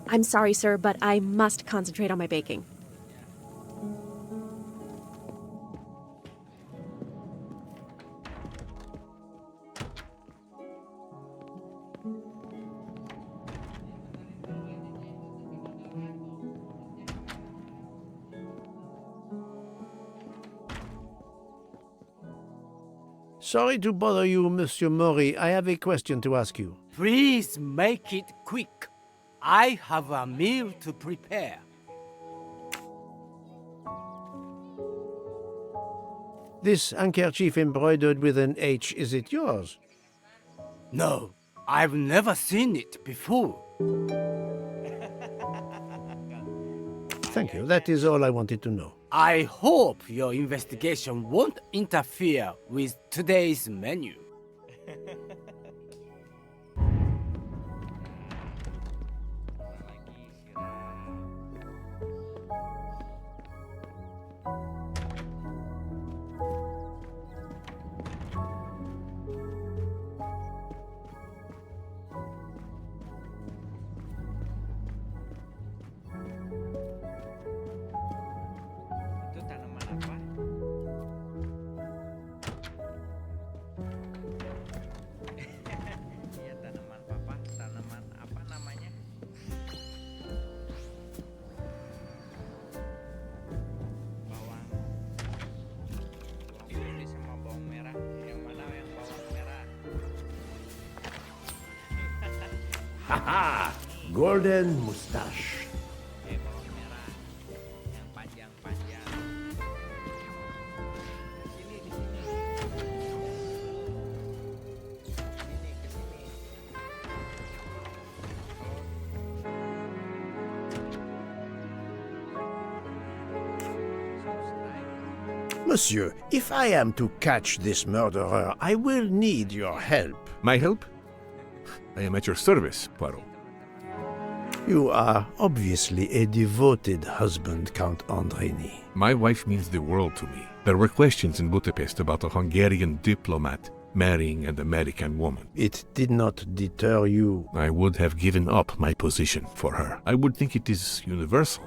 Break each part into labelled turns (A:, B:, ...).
A: I'm sorry, sir, but I must concentrate on my baking.
B: Sorry to bother you, Monsieur Mori. I have a question to ask you.
C: Please make it quick. I have a meal to prepare.
B: This handkerchief embroidered with an H, is it yours?
C: No, I've never seen it before.
B: Thank you. That is all I wanted to know.
C: I hope your investigation won't interfere with today's menu.
B: Haha! Golden mustache.
D: Bawang merah yang panjang-panjang. Sini di sini. Sini ke sini.
B: Monsieur, if I am to catch this murderer, I will need your help.
E: My help? I am at your service, Poirot.
B: You are obviously a devoted husband, Count Andrini.
E: My wife means the world to me. There were questions in Budapest about a Hungarian diplomat marrying an American woman.
B: It did not deter you.
E: I would have given up my position for her. I would think it is universal.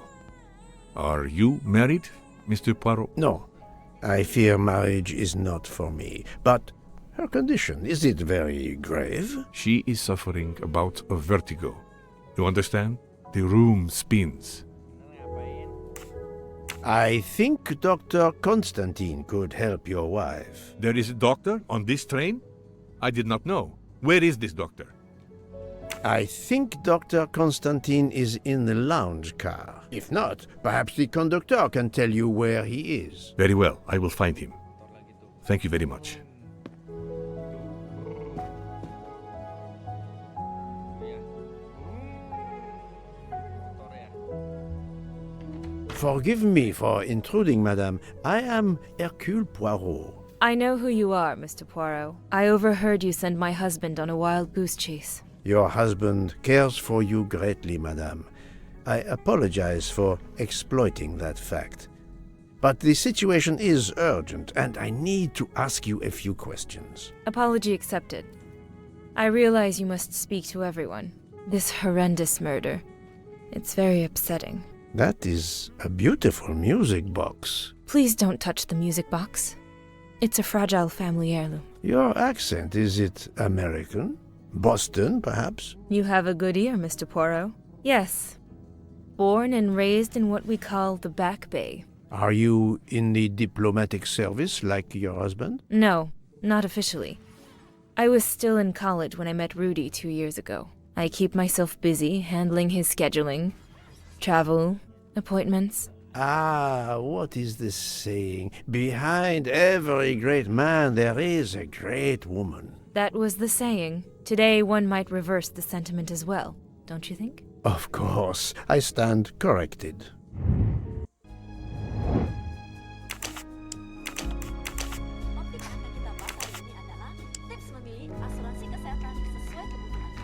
E: Are you married, Mr. Poirot?
B: No, I fear marriage is not for me. But her condition, is it very grave?
E: She is suffering a bout of vertigo. You understand? The room spins.
B: I think Dr. Constantine could help your wife.
E: There is a doctor on this train? I did not know. Where is this doctor?
B: I think Dr. Constantine is in the lounge car. If not, perhaps the conductor can tell you where he is.
E: Very well, I will find him. Thank you very much.
B: Forgive me for intruding, madame. I am Hercule Poirot.
F: I know who you are, Mr. Poirot. I overheard you send my husband on a wild goose chase.
B: Your husband cares for you greatly, madame. I apologize for exploiting that fact. But the situation is urgent, and I need to ask you a few questions.
F: Apology accepted. I realize you must speak to everyone. This horrendous murder. It's very upsetting.
B: That is a beautiful music box.
F: Please don't touch the music box. It's a fragile family heirloom.
B: Your accent, is it American? Boston, perhaps?
F: You have a good ear, Mr. Poirot. Yes. Born and raised in what we call the Back Bay.
B: Are you in the diplomatic service like your husband?
F: No, not officially. I was still in college when I met Rudy 2 years ago. I keep myself busy handling his scheduling, travel, appointments.
B: Ah, what is the saying? Behind every great man there is a great woman.
F: That was the saying. Today one might reverse the sentiment as well, don't you think?
B: Of course, I stand corrected.
G: Topik yang akan kita bahas hari ini adalah tips memilih asuransi kesehatan sesuai kebutuhan.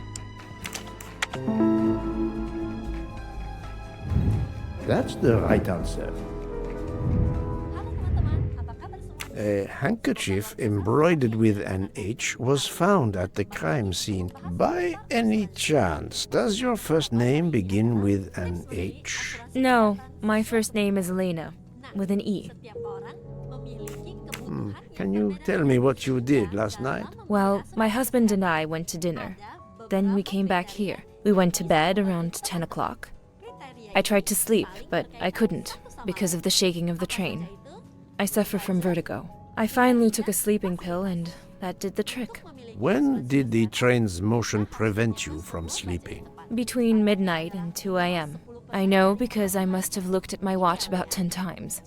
B: That's the right answer.
G: Halo teman-teman, apa kabar semua?
B: A handkerchief embroidered with an H was found at the crime scene. By any chance, does your first name begin with an H?
F: No, my first name is Helena, with an E.
G: Setiap orang memiliki kebutuhan
B: Can you tell me what you did last night?
F: Well, my husband and I went to dinner. Then we came back here. We went to bed around 10 o'clock. I tried to sleep, but I couldn't because of the shaking of the train. I suffer from vertigo. I finally took a sleeping pill and that did the trick.
B: When did the train's motion prevent you from sleeping?
F: Between midnight and 2 a.m. I know because I must have looked at my watch about 10 times.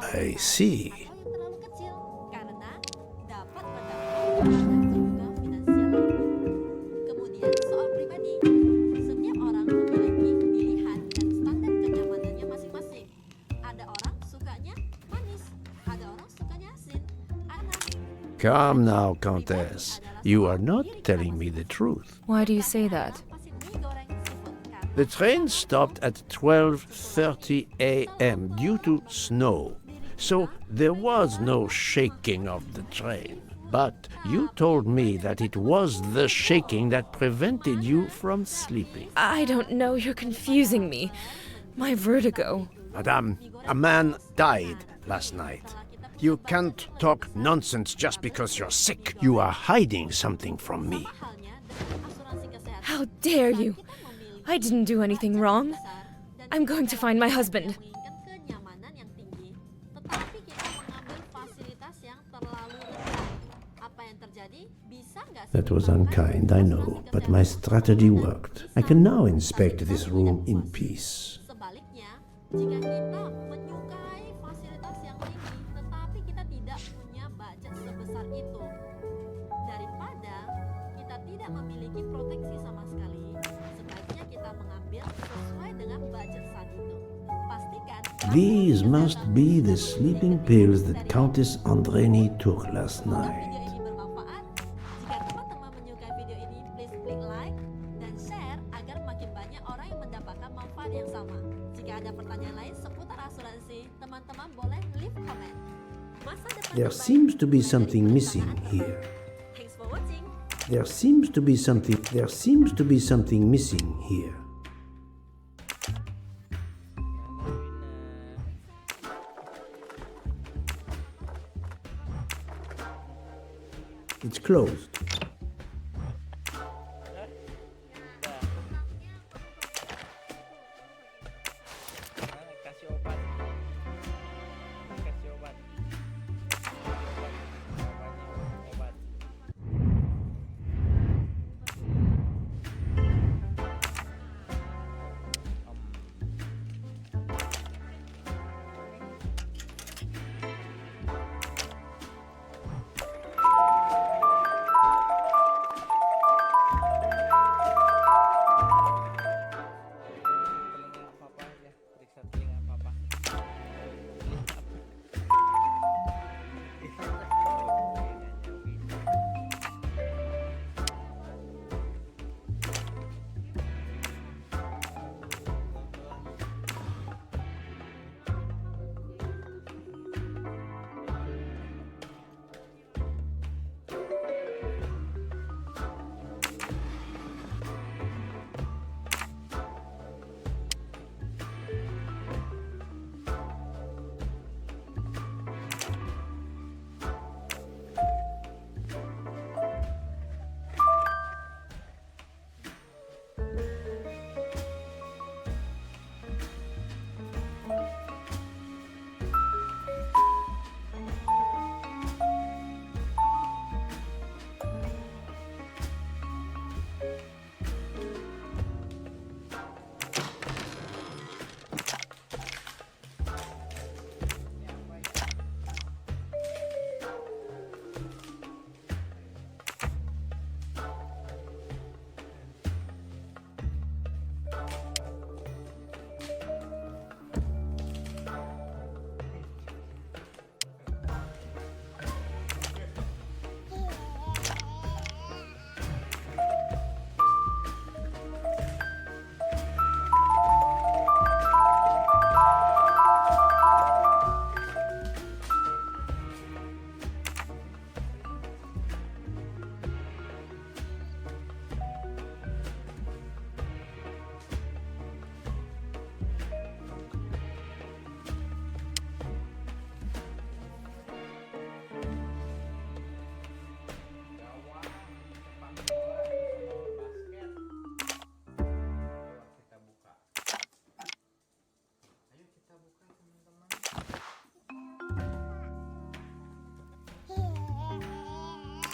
B: I see.
G: terlalu kecil karena dapat berdampak pada juga finansial lainnya. Kemudian soal pribadi, setiap orang memiliki pilihan dan standar kenyamanannya masing-masing. Ada orang sukanya manis, ada orang sukanya asin. Anak
B: Calm now, Countess. You are not telling me the truth.
F: Why do you say that?
G: pasti mie goreng seafood karena
B: The train stopped at 12:30 a.m. due to snow, so there was no shaking of the train. But you told me that it was the shaking that prevented you from sleeping.
F: I don't know, you're confusing me. My vertigo.
B: Madame, a man died last night. You can't talk nonsense just because you're sick. You are hiding something from me.
G: halnya dengan asuransi kesehatan.
F: How dare you? I didn't do anything wrong. I'm going to find my husband.
G: Menginginkan kenyamanan yang tinggi, tetapi kita mengambil fasilitas yang terlalu rendah. Apa yang terjadi? Bisa nggak sih
B: That was
G: dilakukan
B: unkind, I know,
G: asuransi
B: but my
G: kesehatan?
B: strategy worked. I can now inspect this room in peace.
G: Sebaliknya, jika kita menyukai fasilitas yang tinggi, tetapi kita tidak punya budget sebesar itu, daripada kita tidak memiliki proteksi sama sekali, sebaiknya kita mengambil sesuai dengan budget saat itu. Pastikan
B: These must be the sleeping pills that Countess Andreni took last night.
G: video ini bermanfaat. Jika teman-teman menyukai video ini, please klik like dan share agar makin banyak orang yang mendapatkan manfaat yang sama. Jika ada pertanyaan lain seputar asuransi, teman-teman boleh leave comment. Masa depan
B: There
G: terbaik
B: seems to be
G: dari
B: something missing
G: perusahaan.
B: here.
G: Thanks for watching.
B: There seems to be something missing here. It's closed.
D: Kasih obat. Kasih obat. Obat.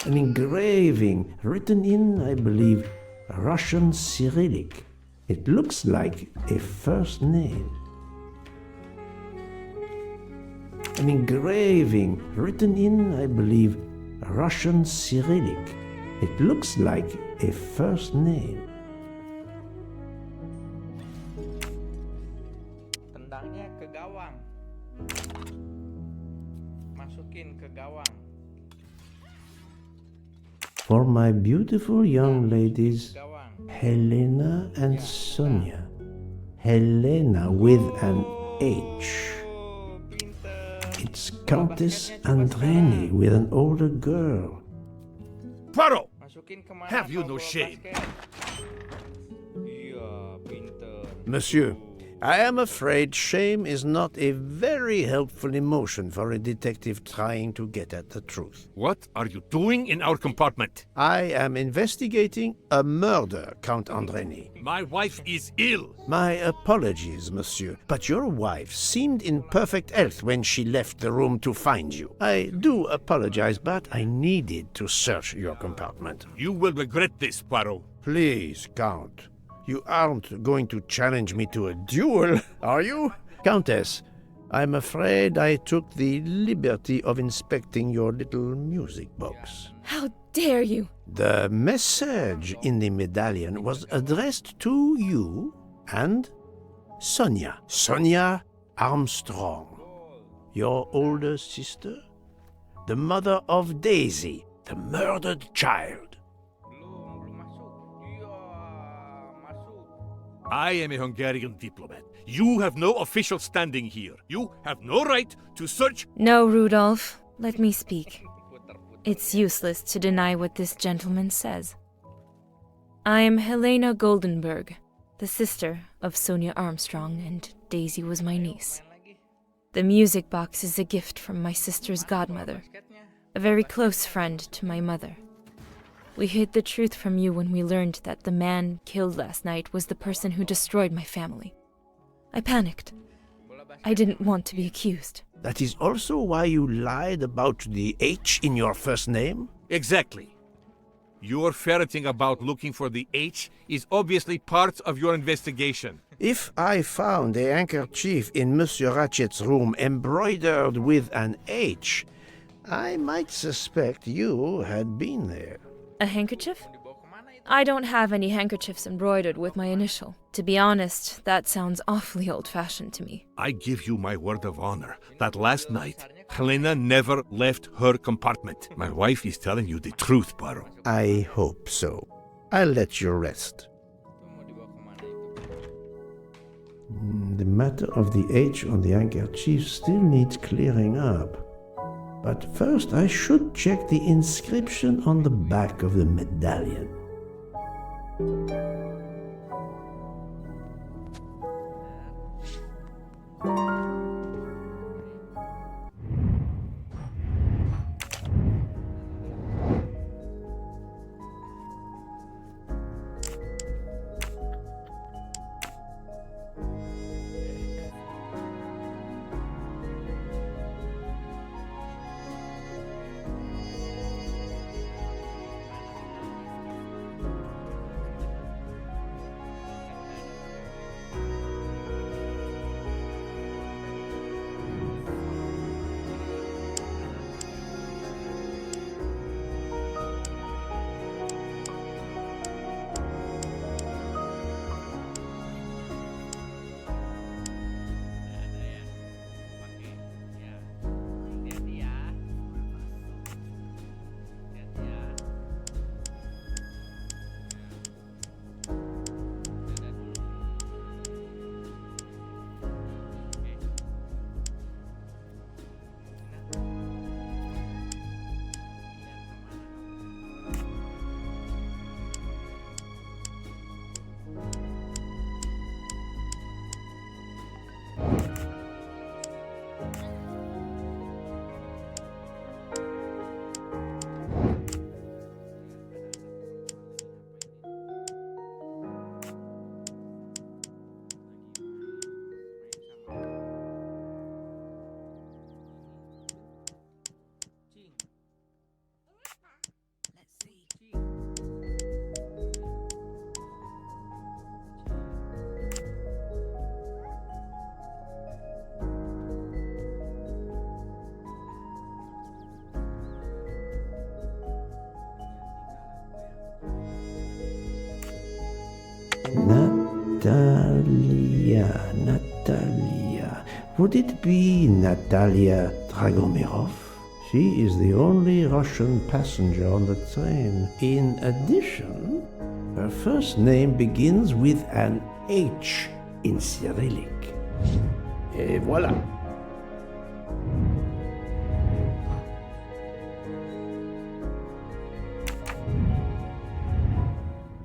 B: An engraving written in, I believe, Russian Cyrillic. It looks like a first name. An engraving written in, I believe, Russian Cyrillic. It looks like a first name.
D: Tendangnya ke gawang. Masukin ke gawang.
B: For my beautiful young ladies,
D: Gawang.
B: Helena and Sonia. Helena with an H.
D: Oh, pinter.
B: It's Countess Andreni with an older girl.
E: Poirot!
D: Masukin kemana
E: Have you
D: kau
E: no
D: bola
E: shame?
D: basket? Iya, pinter.
B: Monsieur, I am afraid shame is not a very helpful emotion for a detective trying to get at the truth.
E: What are you doing in our compartment?
B: I am investigating a murder, Count Andreni.
E: My wife is ill.
B: My apologies, monsieur, but your wife seemed in perfect health when she left the room to find you. I do apologize, but I needed to search your compartment.
E: You will regret this, Poirot.
B: Please, Count. You aren't going to challenge me to a duel, are you? Countess, I'm afraid I took the liberty of inspecting your little music box.
F: How dare you?
B: The message in the medallion was addressed to you and Sonia. Sonia Armstrong, your older sister, the mother of Daisy, the murdered child.
D: Belum masuk. Iya, masuk.
E: I am a Hungarian diplomat. You have no official standing here. You have no right to search.
F: No, Rudolph. Let me speak. It's useless to deny what this gentleman says. I am Helena Goldenberg, the sister of Sonia Armstrong, and Daisy was my niece. The music box is a gift from my sister's godmother, a very close friend to my mother. We hid the truth from you when we learned that the man killed last night was the person who destroyed my family. I panicked. I didn't want to be accused.
B: That is also why you lied about the H in your first name?
E: Exactly. Your ferreting about looking for the H is obviously part of your investigation.
B: If I found a handkerchief in Monsieur Ratchet's room embroidered with an H, I might suspect you had been there.
F: A handkerchief? I don't have any handkerchiefs embroidered with my initial. To be honest, that sounds awfully old-fashioned to me.
E: I give you my word of honor that last night, Helena never left her compartment. My wife is telling you the truth, Poirot.
B: I hope so. I'll let you rest.
D: Mau dibawa kemana itu?
B: The matter of the H on the handkerchief still needs clearing up. But first I should check the inscription on the back of the medallion. Natalia. Would it be Natalia Dragomirov? She is the only Russian passenger on the train. In addition, her first name begins with an H in Cyrillic. Et voilà.